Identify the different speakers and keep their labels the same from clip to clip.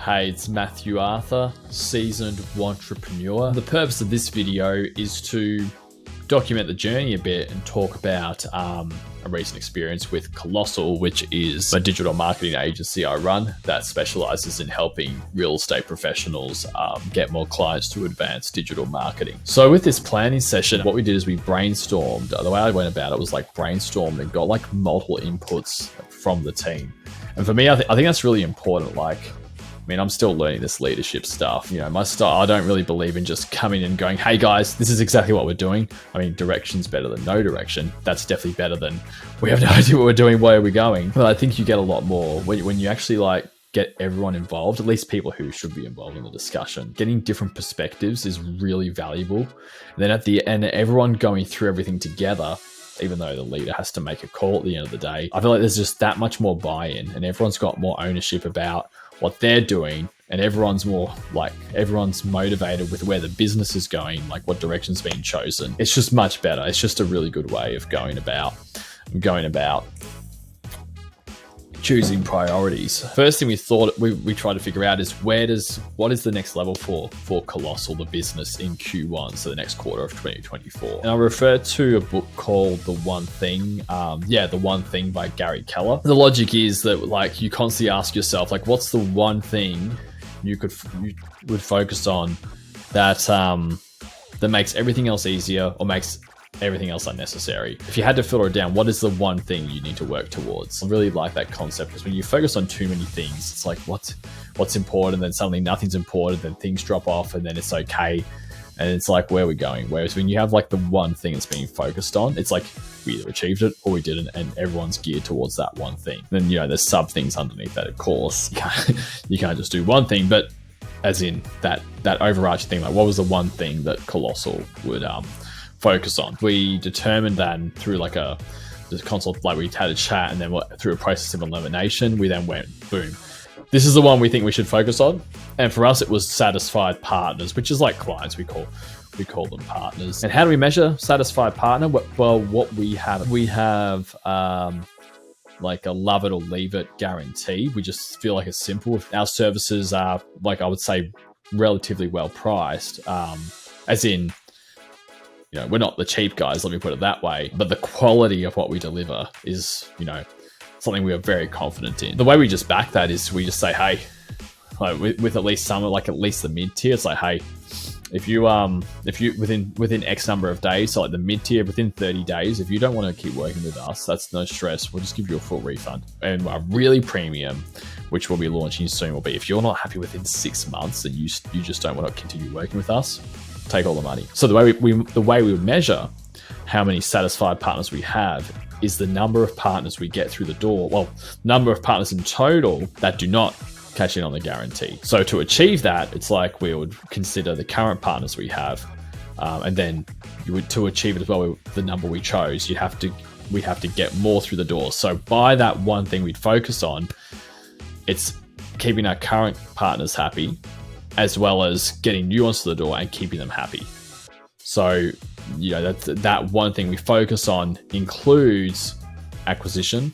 Speaker 1: Hey, it's Matthew Arthur, seasoned entrepreneur. The purpose of this video is to document the journey a bit and talk about a recent experience with Colossal, which is a digital marketing agency I run that specializes in helping real estate professionals get more clients to advance digital marketing. So with this planning session, what we did is we brainstormed. The way I went about it was like brainstormed and got like multiple inputs from the team. And for me, I think that's really important. I mean, I'm still learning this leadership stuff. You know, my style, I don't really believe in just coming and going, hey guys, this is exactly what we're doing. I mean, direction's better than no direction. That's definitely better than we have no idea what we're doing, where are we going. But I think you get a lot more when you actually get everyone involved, at least people who should be involved in the discussion. Getting different perspectives is really valuable. And then at the end, everyone going through everything together, even though the leader has to make a call at the end of the day, I feel like there's just that much more buy-in and everyone's got more ownership about what they're doing, and everyone's motivated with where the business is going, like what direction's being chosen. It's just much better. It's just a really good way of going about choosing priorities. First thing we thought we tried to figure out is what is the next level for Colossal, the business, in Q1, so the next quarter of 2024. And I refer to a book called The One Thing. The One Thing by Gary Keller. The logic is that you constantly ask yourself, what's the one thing you would focus on that makes everything else easier or makes everything else unnecessary. If you had to filter it down, what is the one thing you need to work towards? I really like that concept, because when you focus on too many things, it's like what's important, then suddenly nothing's important, then things drop off, and then it's okay, and it's like, where are we going? Whereas when you have the one thing that's being focused on, it's like we either achieved it or we didn't, and everyone's geared towards that one thing. Then there's sub things underneath that, of course. You can't just do one thing, but as in that overarching thing, what was the one thing that Colossal would focus on? We determined that through the consult, we had a chat, and then through a process of elimination, we then went, boom, this is the one we think we should focus on. And for us, it was satisfied partners, which is like clients. We call them partners. And how do we measure satisfied partner? Well, what we have a love it or leave it guarantee. We just feel like it's simple. Our services are, I would say, relatively well priced, as in, we're not the cheap guys, let me put it that way, but the quality of what we deliver is, something we are very confident in. The way we just back that is we just say, hey, with at least some, at least the mid tier, it's like, hey, if you within X number of days, so the mid tier, within 30 days, if you don't want to keep working with us, that's no stress. We'll just give you a full refund. And our really premium, which we'll be launching soon, will be if you're not happy within 6 months and you just don't want to continue working with us, take all the money. So the way we would measure how many satisfied partners we have is the number of partners we get through the door. Well, number of partners in total that do not cash in on the guarantee. So to achieve that, it's like we would consider the current partners we have, and then to achieve it as well, the number we chose, we have to get more through the door. So by that one thing we'd focus on, it's keeping our current partners happy, as well as getting new ones to the door and keeping them happy. So, that one thing we focus on includes acquisition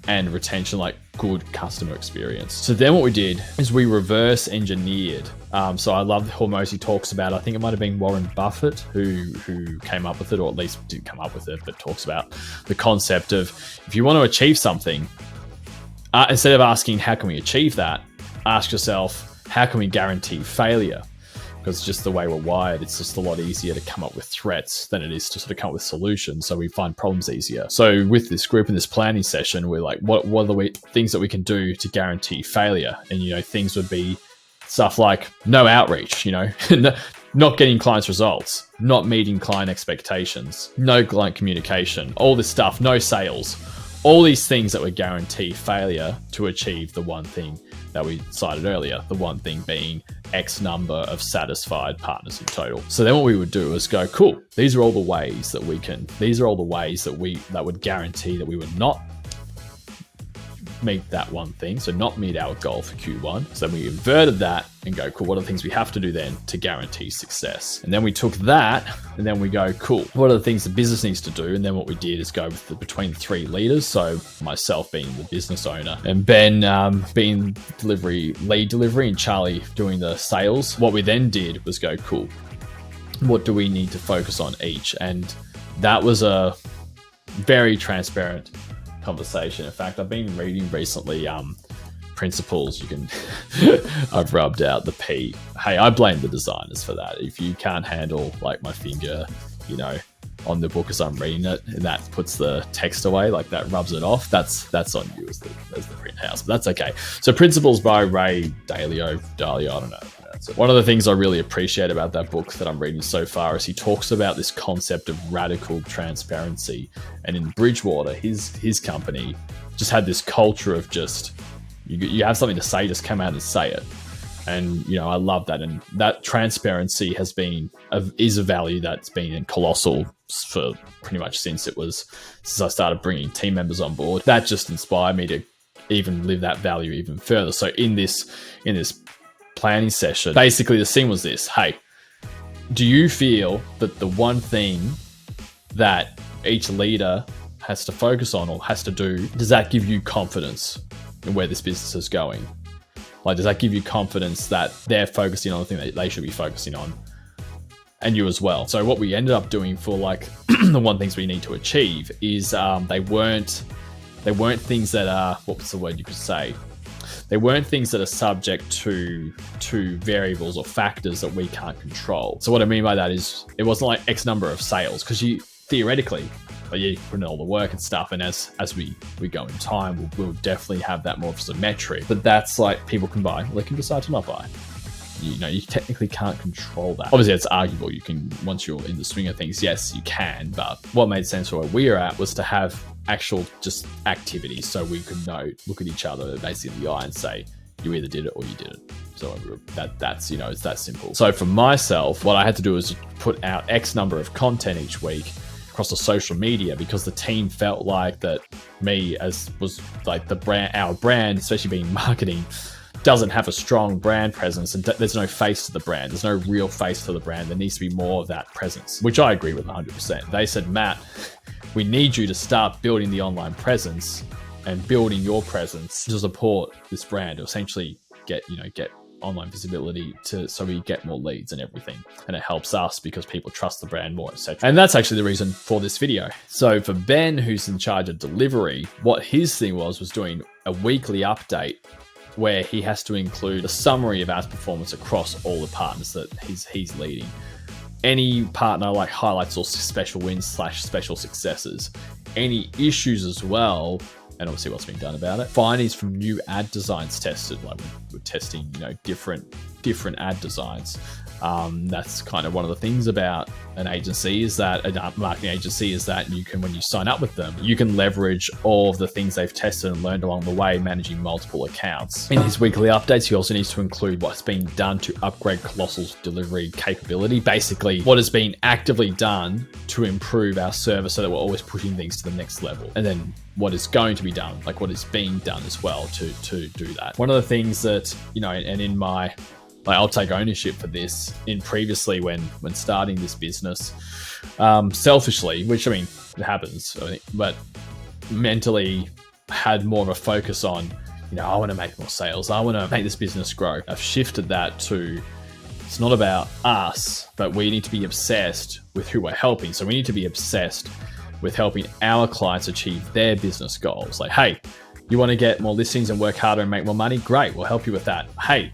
Speaker 1: and retention, good customer experience. So then what we did is we reverse engineered. So I love how Hormozy talks about, I think it might have been Warren Buffett who came up with it, or at least didn't come up with it, but talks about the concept of, if you want to achieve something, instead of asking, how can we achieve that? Ask yourself, how can we guarantee failure? Because just the way we're wired, it's just a lot easier to come up with threats than it is to sort of come up with solutions. So we find problems easier. So with this group in this planning session, we're like, what are the things that we can do to guarantee failure? And, things would be stuff like no outreach, not getting clients results, not meeting client expectations, no client communication, all this stuff, no sales, all these things that would guarantee failure to achieve the one thing that we cited earlier, the one thing being X number of satisfied partners in total. So then what we would do is go, cool, these are all the ways that would guarantee that we would not meet that one thing, so not meet our goal for Q1. So then we inverted that and go, cool, what are the things we have to do then to guarantee success? And then we took that and then we go, cool, what are the things the business needs to do? And then what we did is go with between 3 leaders. So myself being the business owner and Ben being lead delivery, and Charlie doing the sales. What we then did was go, cool, what do we need to focus on each? And that was a very transparent conversation. In fact, I've been reading recently principles. You can I've rubbed out the P. Hey, I blame the designers for that. If you can't handle like my finger, on the book as I'm reading it, and that puts the text away, like that rubs it off, that's on you as the print house, but that's okay. So Principles by Dalio, I don't know. So one of the things I really appreciate about that book that I'm reading so far is he talks about this concept of radical transparency. And in Bridgewater, his company just had this culture of just, you have something to say, just come out and say it. And, I love that. And that transparency is a value that's been in Colossal for pretty much since I started bringing team members on board. That just inspired me to even live that value even further. So in this planning session, basically the scene was this: hey, do you feel that the one thing that each leader has to focus on or has to do, does that give you confidence in where this business is going? Like, does that give you confidence that they're focusing on the thing that they should be focusing on, and you as well? So what we ended up doing for like the one things we need to achieve is they weren't things that are, what's the word you could say? They weren't things that are subject to variables or factors that we can't control. So what I mean by that is it wasn't like X number of sales, because you theoretically, but you put in all the work and stuff, and as we go in time, we'll definitely have that more as a metric. But that's like, people can buy, they can decide to not buy. You technically can't control that. Obviously, it's arguable. You can, once you're in the swing of things, yes, you can. But what made sense for where we are at was to have actual just activities, so we could look at each other basically in the eye and say, you either did it or you didn't. So that's it's that simple. So for myself, what I had to do was put out X number of content each week across the social media, because the team felt like that me, as was like the brand, our brand, especially being marketing, doesn't have a strong brand presence, and there's no face to the brand. There's no real face to the brand. There needs to be more of that presence, which I agree with 100%. They said, Matt, we need you to start building the online presence and building your presence to support this brand, to essentially get online visibility so we get more leads and everything. And it helps us because people trust the brand more, etc. And that's actually the reason for this video. So for Ben, who's in charge of delivery, what his thing was doing a weekly update where he has to include a summary of our performance across all the partners that he's leading. Any partner like highlights or special wins / special successes, any issues as well, and obviously what's been done about it. Findings from new ad designs tested, like we're testing, different ad designs. That's kind of one of the things about an agency, is that a marketing agency, is that you can, when you sign up with them, you can leverage all of the things they've tested and learned along the way, managing multiple accounts. In his weekly updates, he also needs to include what's being done to upgrade Colossal's delivery capability. Basically, what has been actively done to improve our service so that we're always pushing things to the next level. And then what is going to be done, like what is being done as well to do that. One of the things that, and in my, I'll take ownership for this, in previously when starting this business, selfishly, which, it happens, but mentally had more of a focus on, I want to make more sales. I want to make this business grow. I've shifted that to, it's not about us, but we need to be obsessed with who we're helping. So we need to be obsessed with helping our clients achieve their business goals. Like, hey, you want to get more listings and work harder and make more money? Great, we'll help you with that. Hey,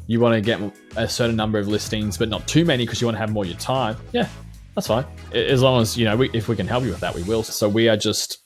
Speaker 1: you want to get a certain number of listings, but not too many because you want to have more of your time? Yeah, that's fine. As long as, if we can help you with that, we will. So we are just,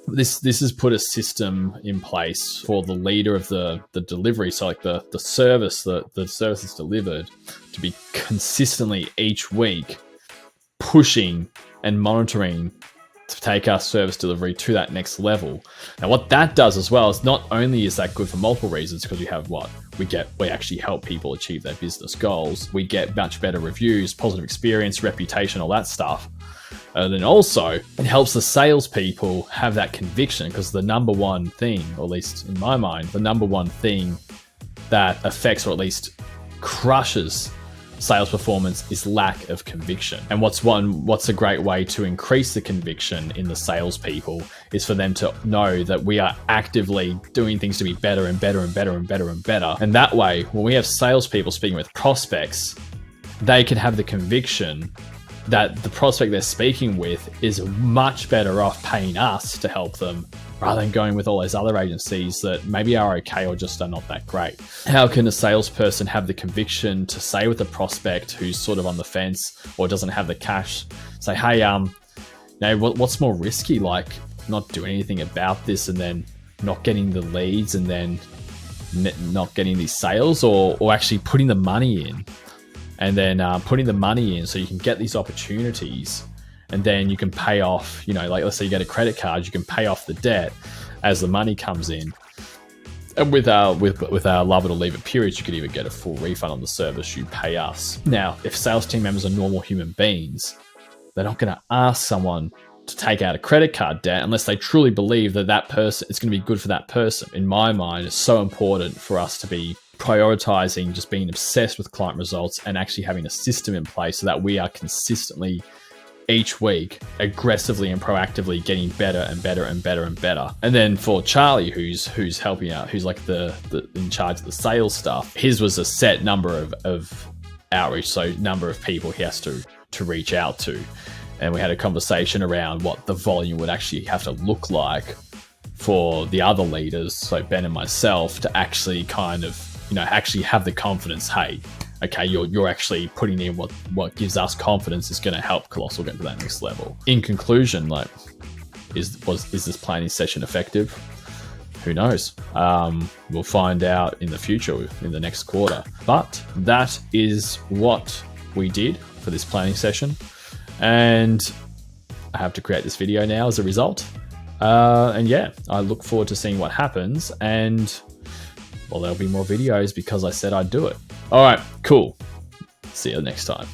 Speaker 1: this has put a system in place for the leader of the delivery. So like the service, the service is delivered, to be consistently each week pushing and monitoring to take our service delivery to that next level. Now, what that does as well is, not only is that good for multiple reasons, because we actually help people achieve their business goals. We get much better reviews, positive experience, reputation, all that stuff. And then also, it helps the salespeople have that conviction, because the number one thing, or at least in my mind, the number one thing that affects, or at least crushes, sales performance is lack of conviction. And what's a great way to increase the conviction in the salespeople is for them to know that we are actively doing things to be better and better and better and better and better. And that way, when we have salespeople speaking with prospects, they can have the conviction that the prospect they're speaking with is much better off paying us to help them rather than going with all those other agencies that maybe are okay or just are not that great. How can a salesperson have the conviction to say with a prospect who's sort of on the fence or doesn't have the cash, say, hey, what's more risky, like not doing anything about this and then not getting the leads and then not getting these sales, or actually putting the money in and then putting the money in so you can get these opportunities and then you can pay off, like let's say you get a credit card, you can pay off the debt as the money comes in. And with our love it or leave it periods, you could even get a full refund on the service you pay us. Now, if sales team members are normal human beings, they're not going to ask someone to take out a credit card debt unless they truly believe that person, it's going to be good for that person. In my mind, it's so important for us to be prioritizing just being obsessed with client results and actually having a system in place so that we are consistently each week aggressively and proactively getting better and better and better and better. And then for Charlie, who's helping out, who's like the in charge of the sales stuff, his was a set number of outreach, so number of people he has to reach out to. And we had a conversation around what the volume would actually have to look like for the other leaders, so Ben and myself, to actually kind of actually have the confidence, hey, okay, you're actually putting in what gives us confidence is going to help Colossal get to that next level. In conclusion, like, is this planning session effective? Who knows? We'll find out in the future, in the next quarter. But that is what we did for this planning session. And I have to create this video now as a result. And yeah, I look forward to seeing what happens. And well, there'll be more videos because I said I'd do it. All right, cool. See you next time.